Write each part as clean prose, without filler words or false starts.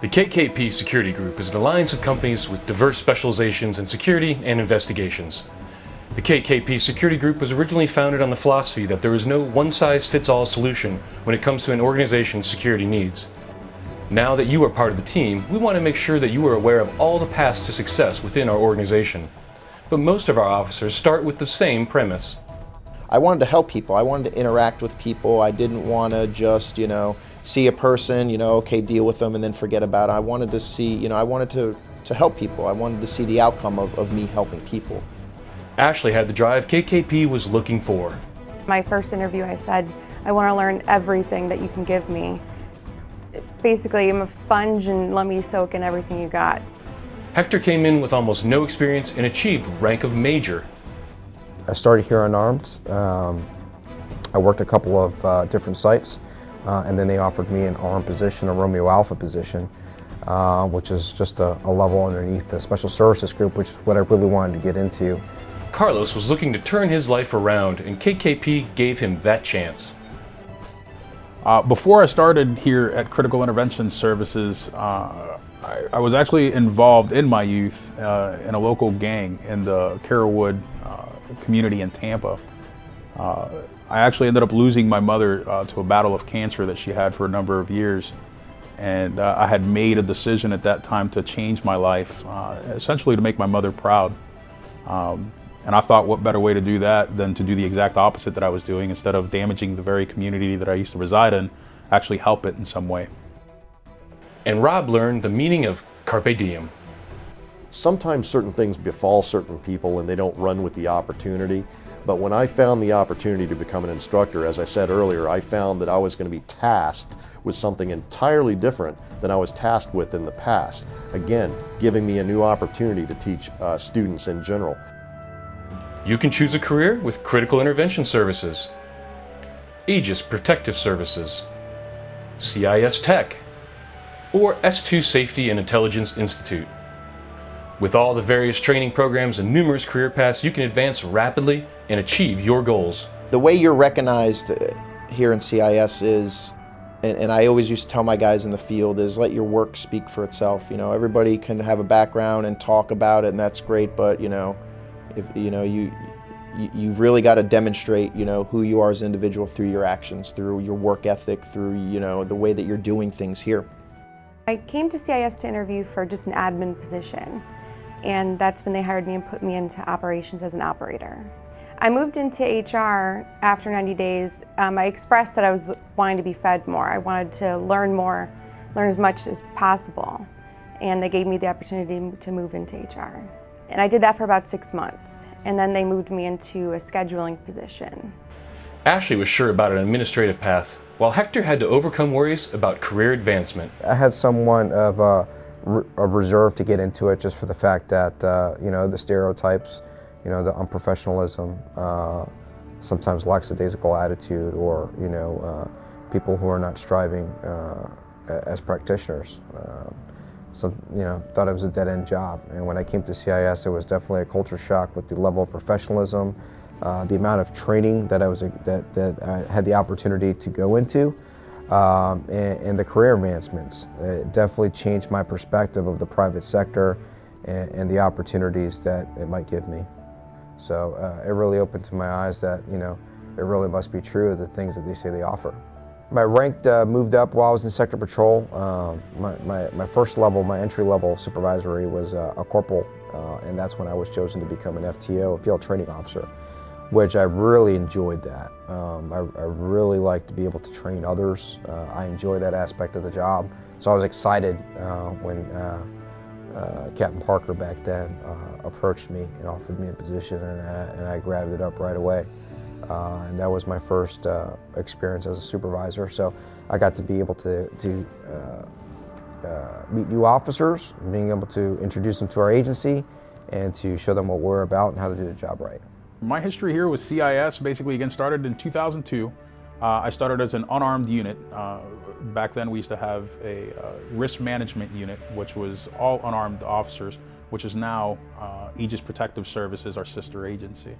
The KKP Security Group is an alliance of companies with diverse specializations in security and investigations. The KKP Security Group was originally founded on the philosophy that there is no one-size-fits-all solution when it comes to an organization's security needs. Now that you are part of the team, we want to make sure that you are aware of all the paths to success within our organization. But most of our officers start with the same premise. I wanted to help people. I wanted to interact with people. I didn't want to just, see a person, okay, deal with them and then forget about it. I wanted to see, I wanted to help people. I wanted to see the outcome of me helping people. Ashley had the drive KKP was looking for. My first interview, I said, I want to learn everything that you can give me. Basically, I'm a sponge and let me soak in everything you got. Hector came in with almost no experience and achieved rank of major. I started here unarmed. I worked a couple of different sites, and then they offered me an armed position, a Romeo Alpha position, which is just a level underneath the Special Services Group, which is what I really wanted to get into. Carlos was looking to turn his life around, and KKP gave him that chance. Before I started here at Critical Intervention Services, I was actually involved in my youth in a local gang in the Carrollwood community in Tampa. I actually ended up losing my mother to a battle of cancer that she had for a number of years. And I had made a decision at that time to change my life, essentially to make my mother proud. And I thought, what better way to do that than to do the exact opposite that I was doing, instead of damaging the very community that I used to reside in, actually help it in some way. And Rob learned the meaning of carpe diem. Sometimes certain things befall certain people and they don't run with the opportunity. But when I found the opportunity to become an instructor, as I said earlier, I found that I was going to be tasked with something entirely different than I was tasked with in the past. Again, giving me a new opportunity to teach students in general. You can choose a career with Critical Intervention Services, Aegis Protective Services, CIS Tech, or S2 Safety and Intelligence Institute. With all the various training programs and numerous career paths, you can advance rapidly and achieve your goals. The way you're recognized here in CIS is, and I always used to tell my guys in the field, is let your work speak for itself. Everybody can have a background and talk about it, and that's great, but if you've really got to demonstrate who you are as an individual through your actions, through your work ethic, through the way that you're doing things here. I came to CIS to interview for just an admin position, and that's when they hired me and put me into operations as an operator. I moved into HR after 90 days. I expressed that I was wanting to be fed more. I wanted to learn more, learn as much as possible, and they gave me the opportunity to move into HR. And I did that for about 6 months, and then they moved me into a scheduling position. Ashley was sure about an administrative path, while Hector had to overcome worries about career advancement. I had somewhat of a reserve to get into it, just for the fact that, the stereotypes, the unprofessionalism, sometimes lackadaisical attitude, or, people who are not striving as practitioners. Thought it was a dead-end job. And when I came to CIS, it was definitely a culture shock with the level of professionalism, the amount of training that I had the opportunity to go into, and the career advancements. It definitely changed my perspective of the private sector and the opportunities that it might give me. So it really opened to my eyes that, it really must be true, the things that they say they offer. My rank moved up while I was in sector patrol. My first level, my entry level supervisory was a corporal, and that's when I was chosen to become an FTO, a field training officer, which I really enjoyed that. I really like to be able to train others. I enjoy that aspect of the job. So I was excited when Captain Parker back then approached me and offered me a position, and I grabbed it up right away. And that was my first experience as a supervisor. So I got to be able to meet new officers, being able to introduce them to our agency, and to show them what we're about and how to do the job right. My history here with CIS basically started in 2002. I started as an unarmed unit. Back then we used to have a risk management unit, which was all unarmed officers, which is now Aegis Protective Services, our sister agency.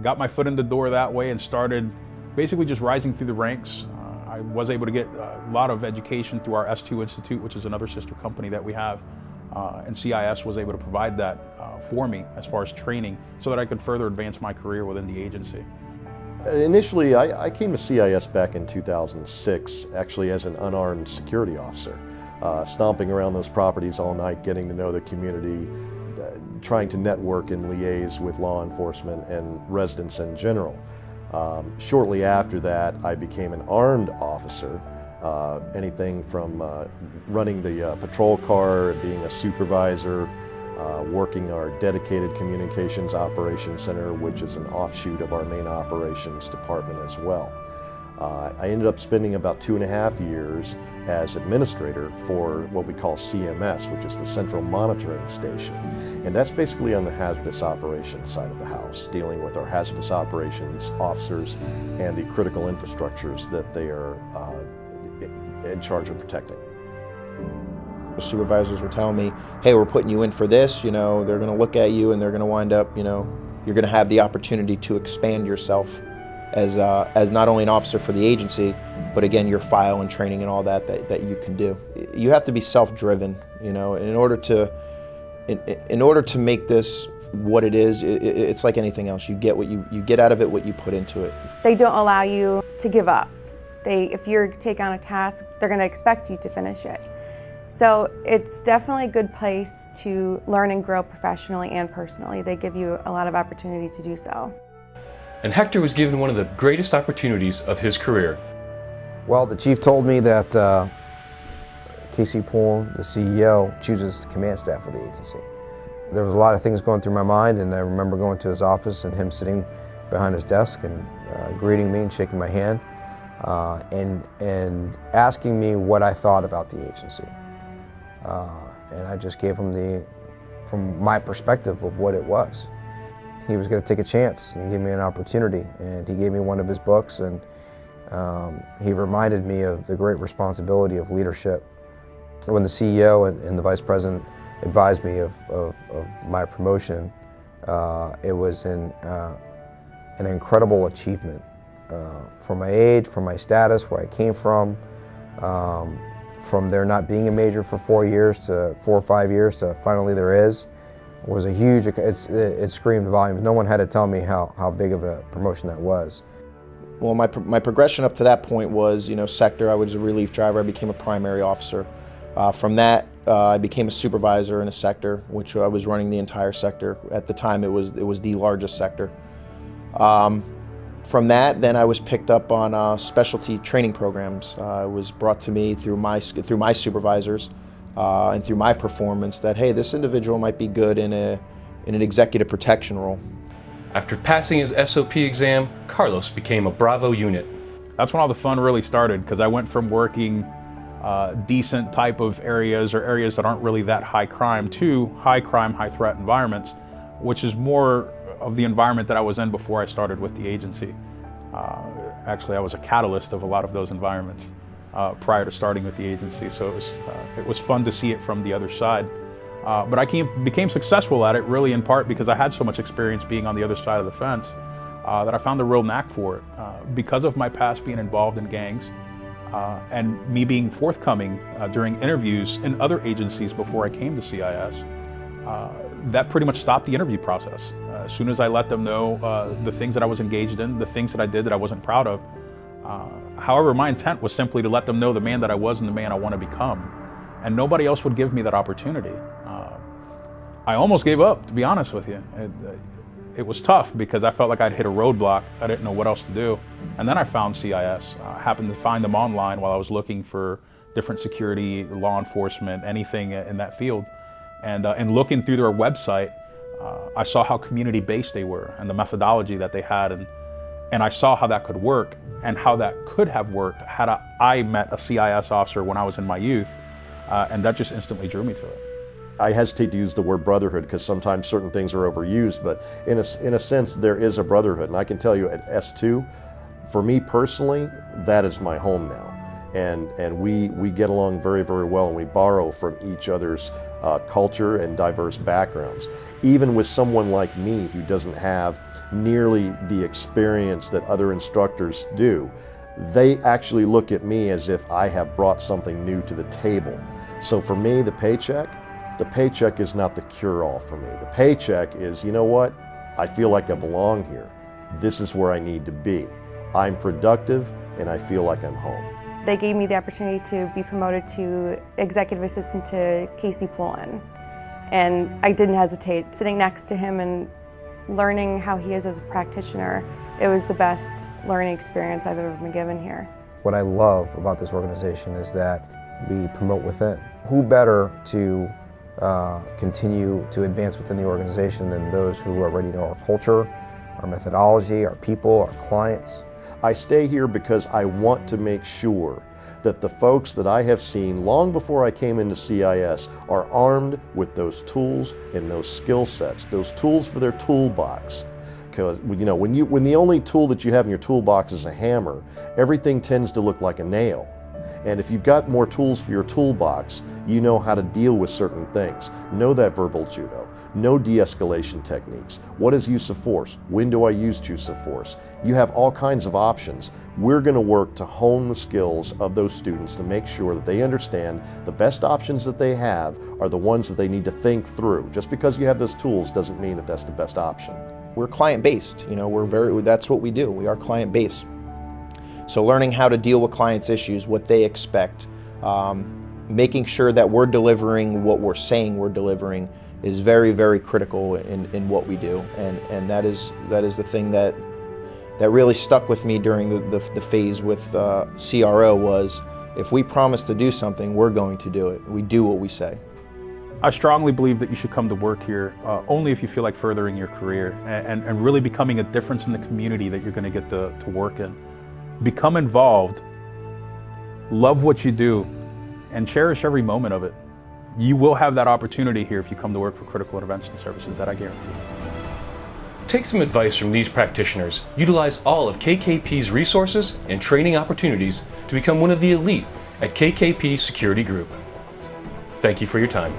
Got my foot in the door that way and started basically just rising through the ranks. I I was able to get a lot of education through our S2 Institute, which is another sister company that we have, and CIS was able to provide that for me as far as training so that I could further advance my career within the agency. Initially, I came to CIS back in 2006, actually as an unarmed security officer, stomping around those properties all night, getting to know the community, trying to network and liaise with law enforcement and residents in general. Shortly after that, I became an armed officer, anything from running the patrol car, being a supervisor, working our dedicated communications operations center, which is an offshoot of our main operations department as well. I ended up spending about 2.5 years as administrator for what we call CMS, which is the Central Monitoring Station. And that's basically on the hazardous operations side of the house, dealing with our hazardous operations officers and the critical infrastructures that they are in charge of protecting. Supervisors were telling me, hey, we're putting you in for this, they're going to look at you and they're going to wind up, you're going to have the opportunity to expand yourself as not only an officer for the agency, but again, your file and training and all that you can do. You have to be self-driven, in order to make this what it is. It's like anything else. You get what you get out of it, what you put into it. They don't allow you to give up. If you take on a task, they're going to expect you to finish it. So it's definitely a good place to learn and grow professionally and personally. They give you a lot of opportunity to do so. And Hector was given one of the greatest opportunities of his career. Well, the chief told me that Casey Poole, the CEO, chooses the command staff of the agency. There was a lot of things going through my mind, and I remember going to his office and him sitting behind his desk and greeting me and shaking my hand and asking me what I thought about the agency. And I just gave him from my perspective of what it was. He was going to take a chance and give me an opportunity, and he gave me one of his books, and he reminded me of the great responsibility of leadership. When the CEO and the vice president advised me of my promotion, it was an incredible achievement for my age, for my status, where I came from there not being a major for 4 years to 4 or 5 years to finally there is. Was a huge, it screamed volumes. No one had to tell me how big of a promotion that was. Well, my progression up to that point was, sector. I was a relief driver. I became a primary officer. From that, I became a supervisor in a sector, which I was running the entire sector. At the time, it was the largest sector. From that, then I was picked up on specialty training programs. It was brought to me through my supervisors. And through my performance that, hey, this individual might be good in an executive protection role. After passing his SOP exam, Carlos became a Bravo unit. That's when all the fun really started, because I went from working decent type of areas or areas that aren't really that high crime to high crime, high threat environments, which is more of the environment that I was in before I started with the agency. Actually, I was a catalyst of a lot of those environments. Prior to starting with the agency, so it was fun to see it from the other side. But I became successful at it really in part because I had so much experience being on the other side of the fence that I found a real knack for it. Because of my past being involved in gangs and me being forthcoming during interviews in other agencies before I came to CIS, that pretty much stopped the interview process. As soon as I let them know the things that I was engaged in, the things that I did that I wasn't proud of, however, my intent was simply to let them know the man that I was and the man I want to become. And nobody else would give me that opportunity. I almost gave up, to be honest with you. It was tough because I felt like I'd hit a roadblock. I didn't know what else to do. And then I found CIS. I happened to find them online while I was looking for different security, law enforcement, anything in that field. And looking through their website, I saw how community-based they were and the methodology that they had. And I saw how that could work and how that could have worked had I met a CIS officer when I was in my youth, and that just instantly drew me to it. I hesitate to use the word brotherhood because sometimes certain things are overused, but in a sense there is a brotherhood. And I can tell you at S2, for me personally, that is my home now. And we get along very, very well, and we borrow from each other's culture and diverse backgrounds. Even with someone like me who doesn't have nearly the experience that other instructors do, they actually look at me as if I have brought something new to the table. So for me, the paycheck is not the cure-all for me. The paycheck is, you know what? I feel like I belong here. This is where I need to be. I'm productive and I feel like I'm home. They gave me the opportunity to be promoted to executive assistant to Casey Pullen. And I didn't hesitate. Sitting next to him and learning how he is as a practitioner, it was the best learning experience I've ever been given here. What I love about this organization is that we promote within. Who better to continue to advance within the organization than those who already know our culture, our methodology, our people, our clients. I stay here because I want to make sure that the folks that I have seen long before I came into CIS are armed with those tools and those skill sets, those tools for their toolbox. Because when the only tool that you have in your toolbox is a hammer, everything tends to look like a nail. And if you've got more tools for your toolbox, you know how to deal with certain things. Know that verbal judo. Know de-escalation techniques. What is use of force? When do I use use of force? You have all kinds of options. We're going to work to hone the skills of those students to make sure that they understand the best options that they have are the ones that they need to think through. Just because you have those tools doesn't mean that that's the best option. We're client-based. That's what we do. We are client-based. So learning how to deal with clients' issues, what they expect, making sure that we're delivering what we're saying we're delivering is very, very critical in what we do. And that is the thing that really stuck with me during the phase with CRO was, if we promise to do something, we're going to do it. We do what we say. I strongly believe that you should come to work here only if you feel like furthering your career and really becoming a difference in the community that you're going to get to work in. Become involved, love what you do, and cherish every moment of it. You will have that opportunity here if you come to work for Critical Intervention Services, that I guarantee. Take some advice from these practitioners. Utilize all of KKP's resources and training opportunities to become one of the elite at KKP Security Group. Thank you for your time.